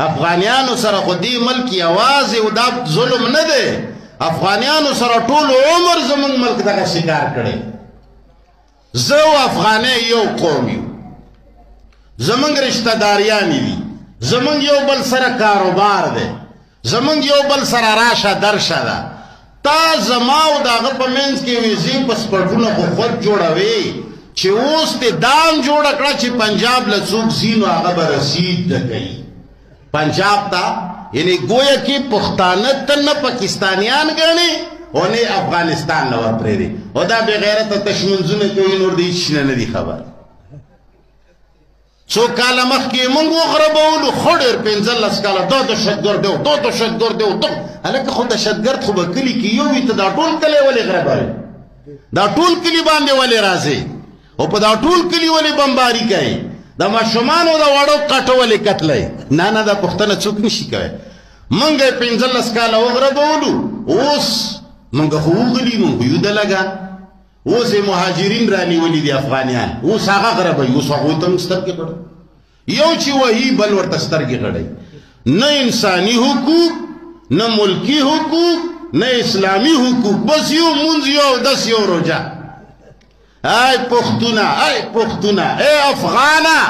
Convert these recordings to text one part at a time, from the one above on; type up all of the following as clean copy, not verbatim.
افغانیانو سره خو دې ملک یوازې او دا ظلم نه دی افغانیانو سره ټول عمر زمونږ ملک دغه شکار کړی زه او افغانۍ یو قوم یو زمونږ رشته داریانې دي زمونږ یو بل سره کاروبار دی زمونږ یو بل سره راشه درشه ده تا زما او د هغه په منځ کې ویزې پاسپورټونه خو خود جوړوې چې اوس دې دام جوړه کړه چې پنجاب له څوک ځي نو هغه به رسید نه کوي پنجاب ته یعنی گویا کې پښتانه ته نه پاکستانیان ګڼي او نه افغانستان نه ورپرېږدي او دا بېغیرته تش منځونه کوي نور د هېڅ نه دي خبر څو کاله مخکې موږ وغربولو ښه ډېر 15 کاله دا دهشتګرد دی دا دهشتګرد دی هلکه خو دهشتګرد خو به کلي کې یو وي ته دا ټول کلی ولې غربوي دا ټول کلي باندې ولې راځي او په دا ټول کلي ولې بمباري کوي د ماشومانو د وړو قټه ولې قتلوي نه نه دا پوښتنه څوک نشي کوی موږ یې 15 کاله وغربولو اوس موږ خو وغلي موږ یو د لګا اوس یې مهاجرین رانیولي دي افغانیان اوس هغه غربوي اوس هغوی ته موږ سترګې غړوي یو چې وایي بل ورته سترګې غړوي نه انساني حقوق نه ملکي حقوق نه اسلامي حقوق بس یو مونځ یو اودس یو روژه ای پښتونه ای افغانه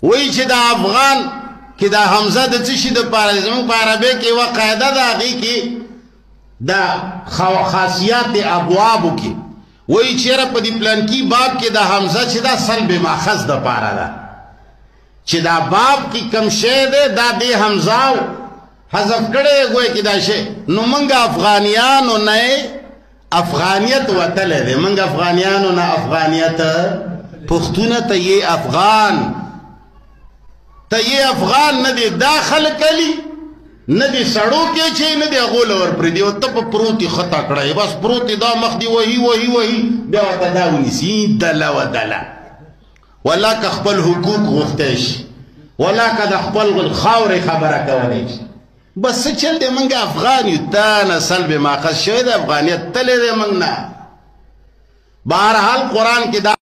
وایي چې د افغان کې دا حمزه د څه شي دپاره دی زموږ په عربۍ کې یوه قاعده ده هغې کې د خاصیات ابوابو کې وایي چېرې په دې پلانکي باب کې د حمزه چې دا سلب ماخذ دپاره ده چې دا باب کې کم شی دی دا دې حمزه حذف کړی گویا کې دا شی نو موږ افغانیانو نه افغانیت وتلی دی موږ افغانیانو نه افغانیت پښتونه ته یې افغان نه دی دا خلک علي نه دی سړو کې چې نه دی هغو له ورپرېږدي او ته په پروت یې خطا کړی بس پروت یې دا مخ دې وهي بیا ورته دا ونیسي دله و دله ولا که خپل حقوق غوښتی شي ولا که د خپل خاورې خبره کولی شي بس څه چل دی موږ افغان یو تا نه سلب ماخذ شوی د افغانیت تللی دی موږ نه بهرحال قرآن کې دا